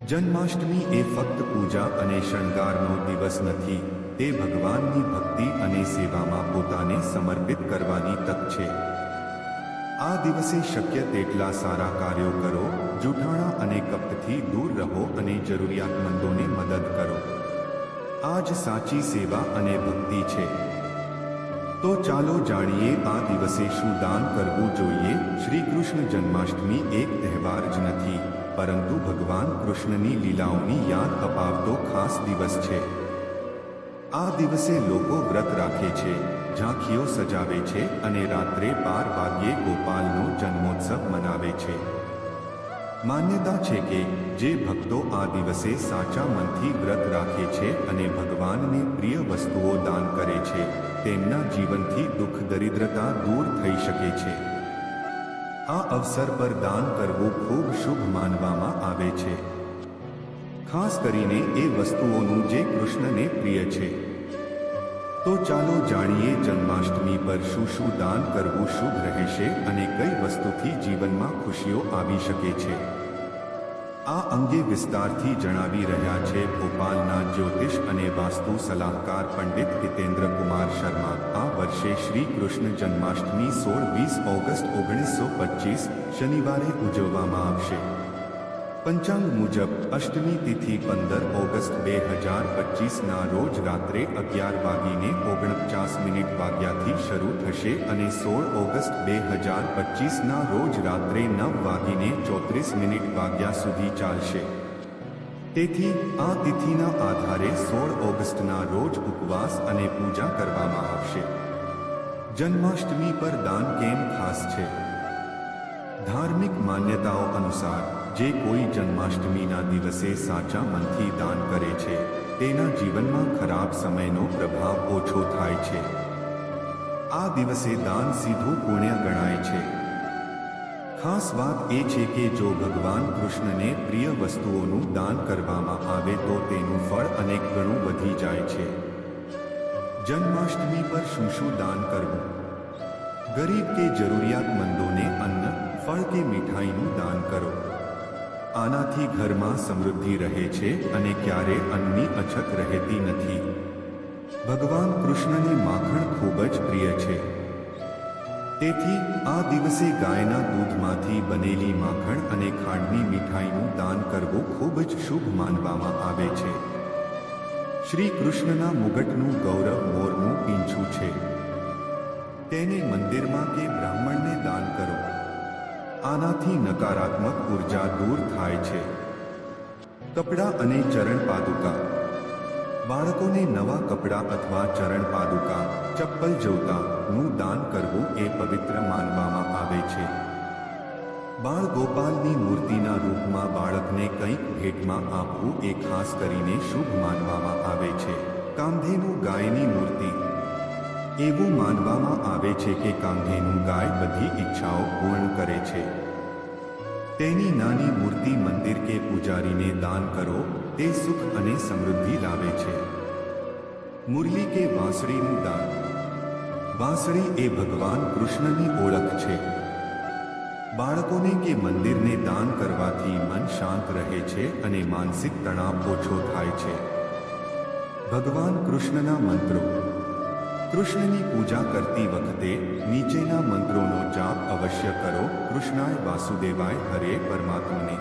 જન્માષ્ટમી એ ફક્ત પૂજા અને શણગારનો દિવસ નથી, તે ભગવાનની ભક્તિ અને સેવામાં પોતાને સમર્પિત કરવાની તક છે. આ દિવસે શક્ય તેટલા સારા કાર્યો કરો, જૂઠાણા અને કપટથી દૂર રહો અને જરૂરિયાતમંદોને મદદ કરો. આ જ સાચી સેવા અને ભક્તિ છે. તો ચાલો જાણીએ આ દિવસે શું દાન કરવું જોઈએ. શ્રી કૃષ્ણ જન્માષ્ટમી એક તહેવાર જ નથી, પરંતુ ભગવાન કૃષ્ણની લીલાઓની યાદ અપાવતો ખાસ દિવસ છે. આ દિવસે લોકો વ્રત રાખે છે, ઝાંખીઓ સજાવે છે અને રાત્રે 12 વાગ્યે ગોપાલનો જન્મોત્સવ મનાવે છે. માન્યતા છે કે જે ભક્તો આ દિવસે સાચા મનથી વ્રત રાખે છે અને ભગવાનને પ્રિય વસ્તુઓ દાન કરે છે, તેમના જીવનથી દુઃખ દરિદ્રતા દૂર થઈ શકે છે. આ અવસર પર દાન કરવું ખૂબ શુભ માનવામાં આવે છે, ખાસ કરીને એ વસ્તુઓનું જે કૃષ્ણને પ્રિય છે. તો ચાલો જાણીએ જન્માષ્ટમી પર શું શું દાન કરવું શુભ રહેશે અને કઈ વસ્તુથી જીવનમાં ખુશીઓ આવી શકે છે. આ અંગે વિસ્તારથી જણાવી રહ્યા છે ભોપાલના જ્યોતિષ અને વાસ્તુ સલાહકાર પંડિત હિતેન્દ્ર કુમાર શર્મા. આ વર્ષે શ્રી કૃષ્ણ જન્માષ્ટમી 16-20 ઓગસ્ટ 1925 શનિવારે ઉજવવામાં આવશે. પંચાંગ મુજબ અષ્ટમી તિથિ 15 ઓગસ્ટ 2025 ના રોજ રાત્રે 11:49 વાગ્યાથી શરૂ થશે અને 16 ઓગસ્ટ 2025 ના રોજ રાત્રે 9:34 વાગ્યા સુધી ચાલશે. તેથી આ તિથિના આધારે 16 ઓગસ્ટના રોજ ઉપવાસ અને પૂજા કરવામાં આવશે. જન્માષ્ટમી પર દાન કેમ ખાસ છે? ધાર્મિક માન્યતાઓ અનુસાર જે કોઈ જન્માષ્ટમીના દિવસે સાચા મનથી દાન કરે છે, તેના જીવનમાં ખરાબ સમયનો પ્રભાવ ઓછો થાય છે. આ દિવસે દાન સીધું પુણ્ય ગણાય છે. ખાસ વાત એ છે કે જો ભગવાન કૃષ્ણને પ્રિય વસ્તુઓનું દાન કરવામાં આવે તો તેનું ફળ અનેક ગણું વધી જાય છે. જન્માષ્ટમી પર શું શું દાન કરવું? ગરીબ કે જરૂરિયાતમંદોને અન્ન, ફળ કે મીઠાઈનું દાન કરો. આનાથી ઘરમાં સમૃદ્ધિ રહે છે અને ક્યારે અન્નની અછત રહેતી નથી. ભગવાન કૃષ્ણને માખણ ખૂબ જ પ્રિય છે, તેથી આ દિવસે ગાયના દૂધમાંથી બનેલી માખણ અને ખાંડની મીઠાઈનું દાન કરવું ખૂબ જ શુભ માનવામાં આવે છે. શ્રી કૃષ્ણના મુગટનું ગૌરવ મોરનું પીંછું છે. તેને મંદિરમાં કે બ્રાહ્મણને દાન કરો. આનાથી નકારાત્મક ઉર્જા દૂર થાય છે. કપડાં અને ચરણ પાદુકા. બાળકોને નવા કપડાં અથવા ચરણ પાદુકા, ચપ્પલ જોતાનું દાન કરવું એ પવિત્ર માનવામાં આવે છે. બાળ ગોપાલની મૂર્તિના રૂપમાં બાળકને કંઈક ભેટમાં આપવું એ ખાસ કરીને શુભ માનવામાં આવે છે. કામધેનુ ગાયની મૂર્તિ. એવું માનવામાં આવે છે કે કામધેનુ ગાય બધી ઈચ્છાઓ પૂર્ણ કરે છે. તેની નાની મૂર્તિ મંદિર કે પૂજારીને દાન કરો, તે સુખ અને સમૃદ્ધિ લાવે છે. મુરલી કે વાંસળીનું દાન. વાંસળી એ ભગવાન કૃષ્ણની ઓળખ છે. બાળકોને કે મંદિરને દાન કરવાથી મન શાંત રહે છે અને માનસિક તણાવ ઓછો થાય છે. ભગવાન કૃષ્ણના મંત્રો. કૃષ્ણની પૂજા કરતી વખતે નીચેના મંત્રોનો જાપ અવશ્ય કરો. કૃષ્ણાય વાસુદેવાય હરે પરમાત્મને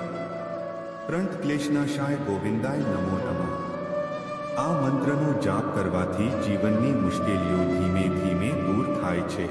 પ્રણત ક્લેશનાશાય ગોવિંદાય નમો નમઃ. આ મંત્રનો જાપ કરવાથી જીવનની મુશ્કેલીઓ ધીમે ધીમે દૂર થાય છે.